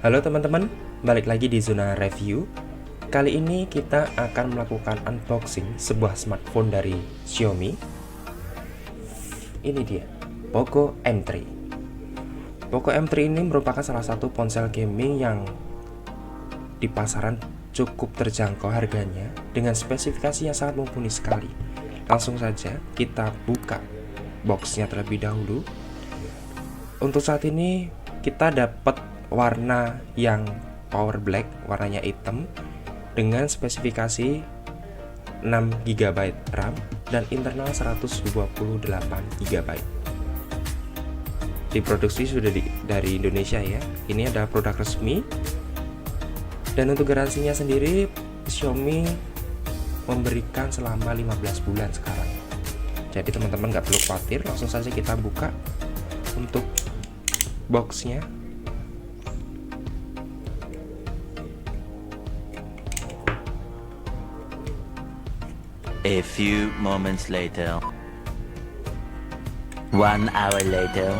Halo teman-teman, balik lagi di Zona Review. Kali ini kita akan melakukan unboxing sebuah smartphone dari Xiaomi. Ini dia, Poco M3. Poco M3 ini merupakan salah satu ponsel gaming yang di pasaran cukup terjangkau harganya dengan spesifikasi yang sangat mumpuni sekali. Langsung saja kita buka boxnya terlebih dahulu. Untuk saat ini kita dapat warna yang power black, warnanya hitam, dengan spesifikasi 6GB RAM dan internal 128GB. Diproduksi sudah dari Indonesia ya. Ini adalah produk resmi. Dan untuk garansinya sendiri Xiaomi memberikan selama 15 bulan sekarang. Jadi teman-teman nggak perlu khawatir, langsung saja kita buka untuk boxnya. A few moments later. 1 hour later.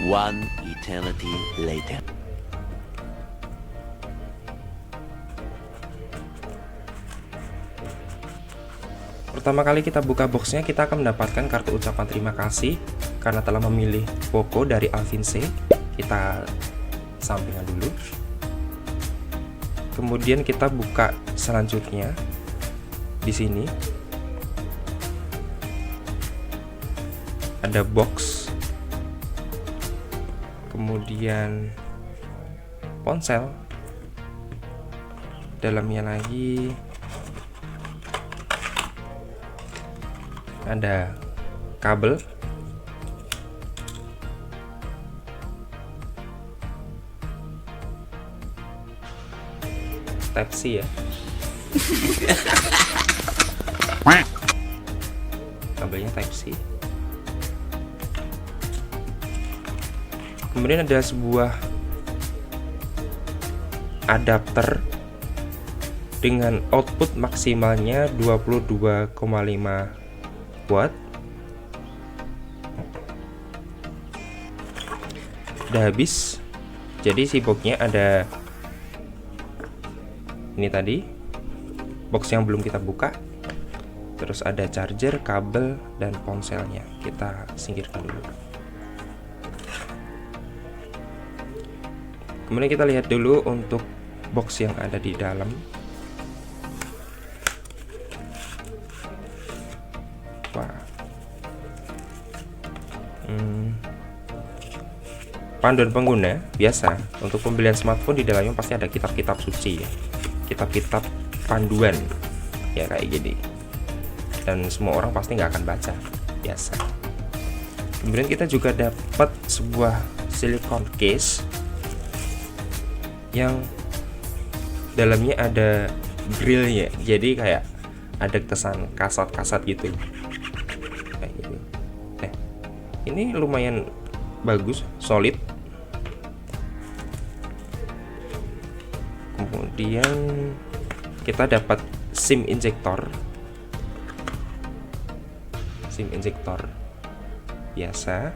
1 eternity later. Pertama kali kita buka boxnya, kita akan mendapatkan kartu ucapan terima kasih karena telah memilih Poco dari Alvin C. Kita sampingkan dulu. Kemudian kita buka selanjutnya. Di sini ada box, kemudian ponsel, dalamnya lagi ada kabel, Type-C ya. Kabelnya Type-C. Kemudian ada sebuah adapter dengan output maksimalnya 22,5 watt. Udah habis. Jadi si boxnya ada ini tadi, box yang belum kita buka. Terus ada charger, kabel, dan ponselnya. Kita singkirkan dulu. Kemudian kita lihat dulu untuk box yang ada di dalam. Wah. Panduan pengguna biasa. Untuk pembelian smartphone di dalamnya pasti ada kitab-kitab suci ya. Kitab-kitab panduan ya kayak gini, dan semua orang pasti nggak akan baca, biasa. Kemudian kita juga dapat sebuah silicone case yang dalamnya ada grillnya, jadi kayak ada kesan kasat-kasat gitu kayak gitu. Ini lumayan bagus, solid. Kemudian kita dapat SIM injector biasa.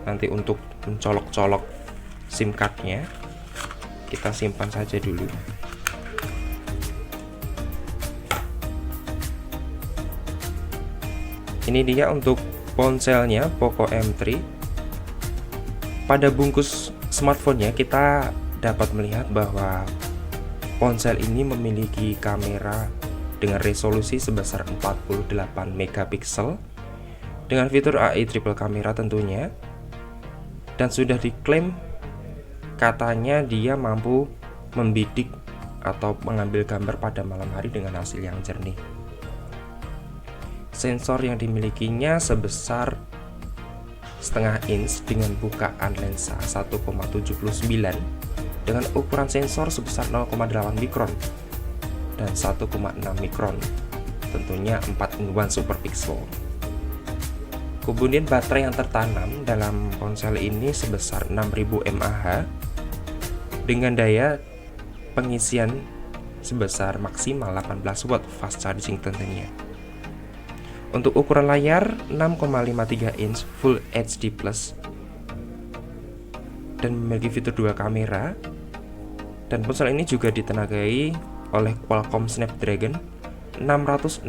Nanti untuk mencolok-colok SIM cardnya kita simpan saja dulu. Ini dia untuk ponselnya Poco M3. Pada bungkus smartphone-nya kita dapat melihat bahwa ponsel ini memiliki kamera dengan resolusi sebesar 48 megapiksel dengan fitur AI triple kamera tentunya, dan sudah diklaim katanya dia mampu membidik atau mengambil gambar pada malam hari dengan hasil yang jernih. Sensor yang dimilikinya sebesar 0,5 inch dengan bukaan lensa 1,79 dengan ukuran sensor sebesar 0,8 mikron dan 1,6 mikron, tentunya 4-in-1 super pixel. Kemudian baterai yang tertanam dalam ponsel ini sebesar 6000 mAh dengan daya pengisian sebesar maksimal 18 watt fast charging tentunya. Untuk ukuran layar 6,53 inch Full HD Plus dan memiliki fitur 2 kamera. Dan ponsel ini juga ditenagai oleh Qualcomm Snapdragon 662.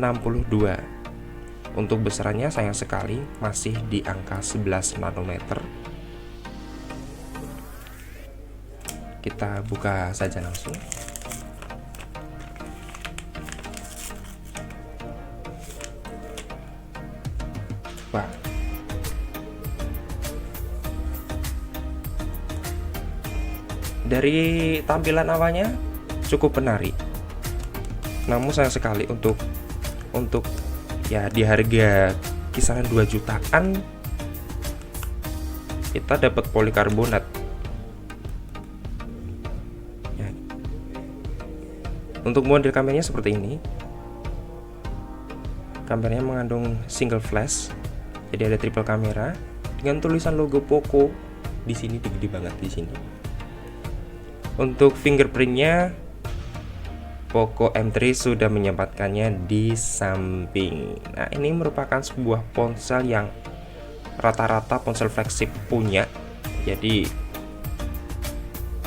Untuk besarannya sayang sekali masih di angka 11 nanometer. Kita buka saja langsung. Wah, dari tampilan awalnya cukup menarik, namun sayang sekali untuk ya di harga kisaran 2 jutaan kita dapat polikarbonat ya. Untuk model kameranya seperti ini. Kameranya mengandung single flash, jadi ada triple kamera dengan tulisan logo Poco di sini, gede banget di sini. Untuk fingerprintnya, Poco M3 sudah menyempatkannya di samping. Nah, ini merupakan sebuah ponsel yang rata-rata ponsel flagship punya, jadi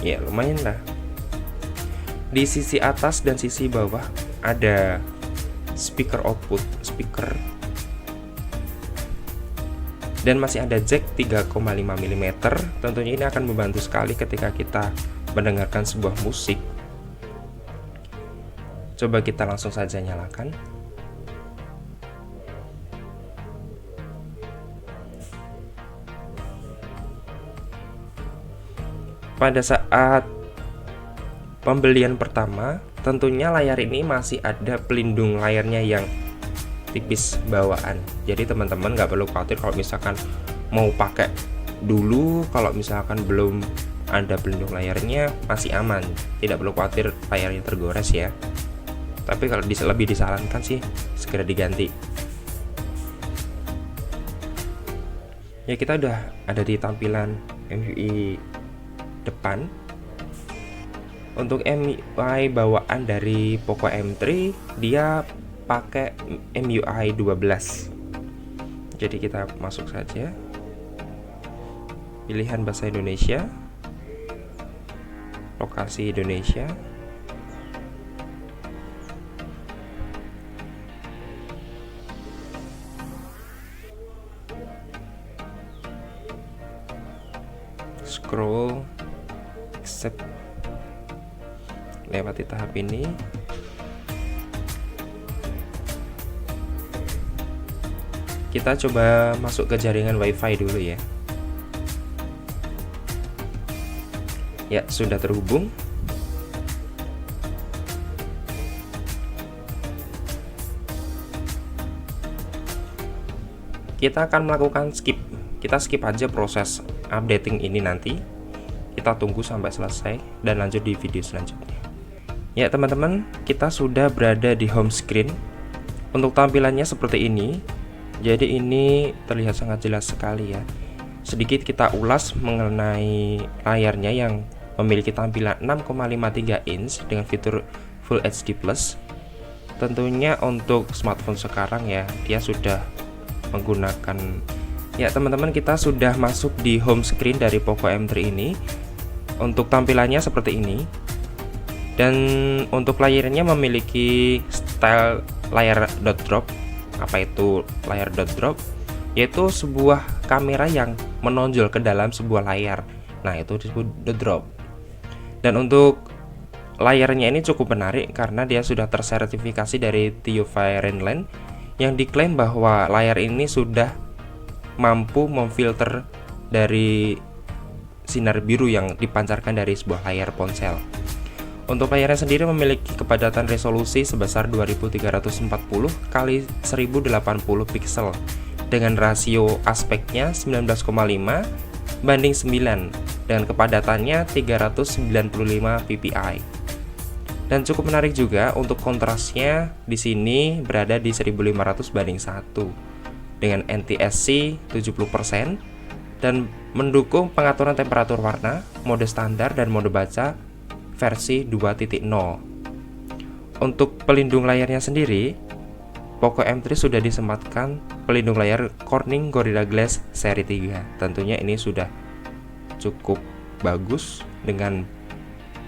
ya lumayan lah. Di sisi atas dan sisi bawah ada speaker output speaker, dan masih ada jack 3,5 mm. Tentunya ini akan membantu sekali ketika kita mendengarkan sebuah musik. Coba kita langsung saja nyalakan. Pada saat pembelian pertama, tentunya layar ini masih ada pelindung layarnya yang tipis bawaan. Jadi teman-teman nggak perlu khawatir kalau misalkan mau pakai dulu, kalau misalkan belum ada pelindung layarnya masih aman, tidak perlu khawatir layarnya tergores ya. Tapi kalau lebih disarankan sih segera diganti. Ya, kita udah ada di tampilan MIUI depan. Untuk MIUI bawaan dari Poco M3 dia pakai MIUI 12. Jadi kita masuk saja, pilihan bahasa Indonesia, lokasi Indonesia, scroll, accept, lewati tahap ini. Kita coba masuk ke jaringan WiFi dulu ya. Ya, sudah terhubung. Kita akan melakukan skip. Kita skip aja proses updating ini nanti. Kita tunggu sampai selesai dan lanjut di video selanjutnya. Ya teman-teman, kita sudah berada di home screen. Untuk tampilannya seperti ini. Jadi ini terlihat sangat jelas sekali ya. Sedikit kita ulas mengenai layarnya yang memiliki tampilan 6,53 inch dengan fitur Full HD+. Tentunya untuk smartphone sekarang ya, dia sudah menggunakan. Ya teman-teman, kita sudah masuk di home screen dari Poco M3 ini. Untuk tampilannya seperti ini. Dan untuk layarnya memiliki style layar dot drop. Apa itu layar dot drop? Yaitu sebuah kamera yang menonjol ke dalam sebuah layar. Nah, itu disebut dot drop. Dan untuk layarnya ini cukup menarik karena dia sudah tersertifikasi dari TÜV Rheinland yang diklaim bahwa layar ini sudah mampu memfilter dari sinar biru yang dipancarkan dari sebuah layar ponsel. Untuk layarnya sendiri memiliki kepadatan resolusi sebesar 2340 x 1080 pixel dengan rasio aspeknya 19,5 banding 9 dengan kepadatannya 395 ppi. Dan cukup menarik juga untuk kontrasnya di sini berada di 1500 banding 1 dengan NTSC 70% dan mendukung pengaturan temperatur warna, mode standar dan mode baca versi 2.0. Untuk pelindung layarnya sendiri, Poco M3 sudah disematkan pelindung layar Corning Gorilla Glass seri 3. Tentunya ini sudah cukup bagus dengan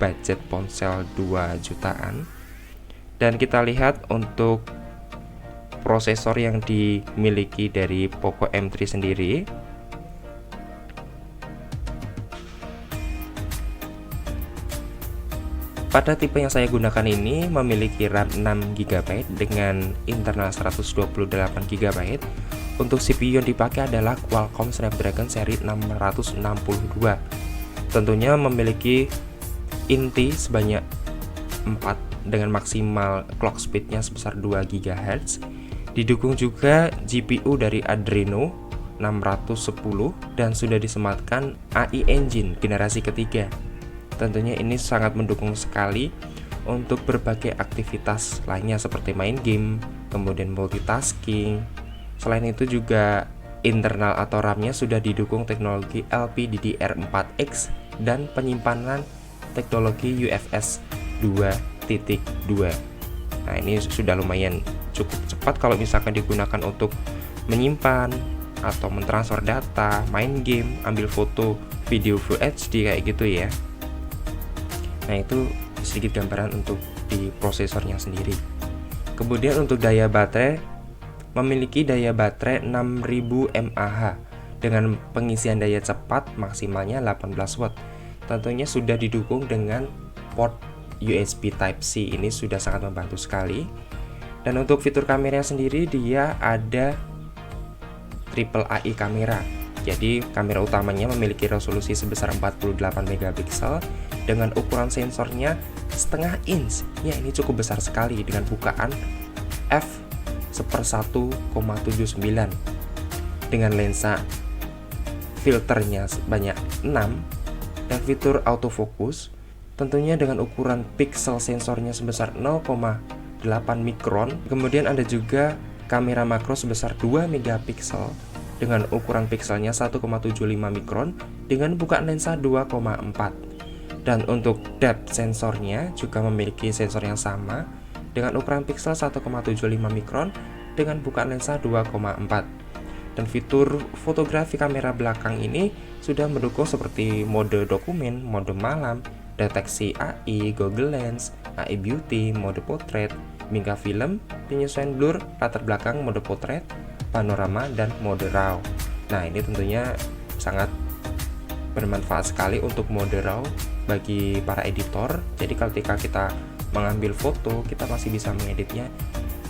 budget ponsel 2 jutaan. Dan kita lihat untuk prosesor yang dimiliki dari Poco M3 sendiri. Pada tipe yang saya gunakan ini memiliki RAM 6GB dengan internal 128GB. Untuk CPU yang dipakai adalah Qualcomm Snapdragon seri 662. Tentunya memiliki inti sebanyak 4 dengan maksimal clock speednya sebesar 2 GHz. Didukung juga GPU dari Adreno 610 dan sudah disematkan AI Engine generasi ketiga. Tentunya ini sangat mendukung sekali untuk berbagai aktivitas lainnya seperti main game, kemudian multitasking. Selain itu juga internal atau RAM-nya sudah didukung teknologi LPDDR4X dan penyimpanan teknologi UFS 2.2. Nah, ini sudah lumayan cukup cepat kalau misalkan digunakan untuk menyimpan atau mentransfer data, main game, ambil foto, video Full HD kayak gitu ya. Nah, itu sedikit gambaran untuk di prosesornya sendiri. Kemudian untuk daya baterai, memiliki daya baterai 6000 mAh dengan pengisian daya cepat maksimalnya 18 watt. Tentunya sudah didukung dengan port USB Type-C, ini sudah sangat membantu sekali. Dan untuk fitur kameranya sendiri, dia ada triple AI kamera. Jadi kamera utamanya memiliki resolusi sebesar 48 megapiksel dengan ukuran sensornya setengah inch. Ya, ini cukup besar sekali dengan bukaan f/1,79 dengan lensa filternya sebanyak 6 dan fitur autofocus tentunya dengan ukuran pixel sensornya sebesar 0,8 mikron. Kemudian ada juga kamera makro sebesar 2 megapiksel dengan ukuran pixelnya 1,75 mikron dengan bukaan lensa 2,4. Dan untuk depth sensornya juga memiliki sensor yang sama dengan ukuran pixel 1,75 mikron dengan bukaan lensa 2,4. Dan fitur fotografi kamera belakang ini sudah mendukung seperti mode dokumen, mode malam, deteksi AI, Google Lens, AI Beauty, mode potret, bingkai film, penyesuaian blur, latar belakang, mode potret, panorama, dan mode RAW. Nah, ini tentunya sangat bermanfaat sekali untuk mode RAW bagi para editor. Jadi ketika kita mengambil foto, kita masih bisa mengeditnya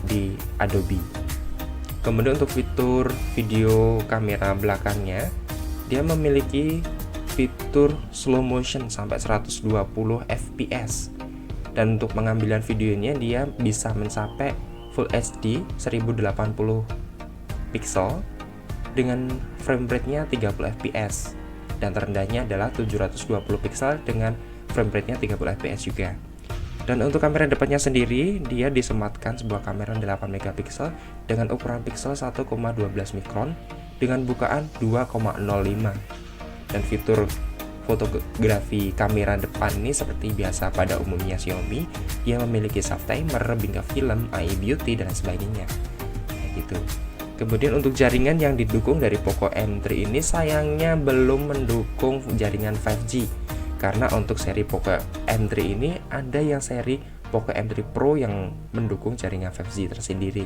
di Adobe. Kemudian untuk fitur video kamera belakangnya, dia memiliki fitur slow motion sampai 120 fps. Dan untuk pengambilan videonya dia bisa mencapai Full HD 1080 pixel dengan frame rate-nya 30 fps dan terendahnya adalah 720 pixel dengan frame rate-nya 30 fps juga. Dan untuk kamera depannya sendiri, dia disematkan sebuah kamera 8 megapiksel dengan ukuran pixel 1,12 mikron dengan bukaan 2,05. Dan fitur fotografi kamera depan ini seperti biasa pada umumnya Xiaomi, dia memiliki soft timer, bingkai film, AI Beauty, dan sebagainya. Kayak gitu. Kemudian untuk jaringan yang didukung dari Poco M3 ini sayangnya belum mendukung jaringan 5G. Karena untuk seri Poco M3 ini ada yang seri Poco M3 Pro yang mendukung jaringan 5G tersendiri.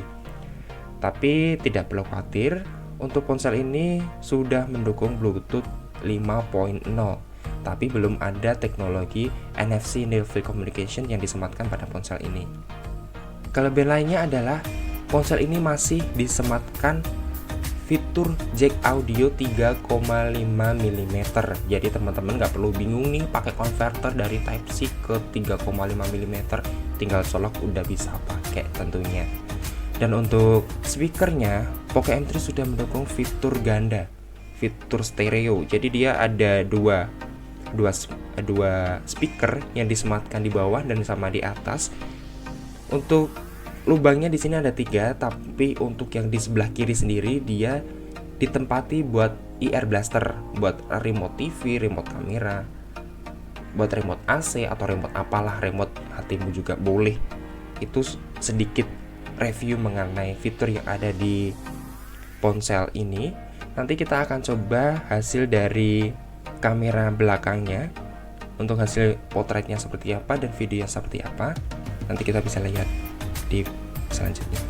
Tapi tidak perlu khawatir, untuk ponsel ini sudah mendukung Bluetooth 5.0. Tapi belum ada teknologi NFC Near Field Communication yang disematkan pada ponsel ini. Kelebihan lainnya adalah ponsel ini masih disematkan fitur jack audio 3,5 mm. Jadi teman-teman nggak perlu bingung nih pakai konverter dari Type-C ke 3,5 mm, tinggal colok udah bisa pakai tentunya. Dan untuk speakernya, Poco M3 sudah mendukung fitur ganda, fitur stereo. Jadi dia ada dua speaker yang disematkan di bawah dan sama di atas. Untuk lubangnya di sini ada 3, tapi untuk yang di sebelah kiri sendiri dia ditempati buat IR blaster, buat remote TV, remote kamera, buat remote AC atau remote apalah, remote hatimu juga boleh. Itu sedikit review mengenai fitur yang ada di ponsel ini. Nanti kita akan coba hasil dari kamera belakangnya untuk hasil potretnya seperti apa dan videonya seperti apa. Nanti kita bisa lihat di selanjutnya.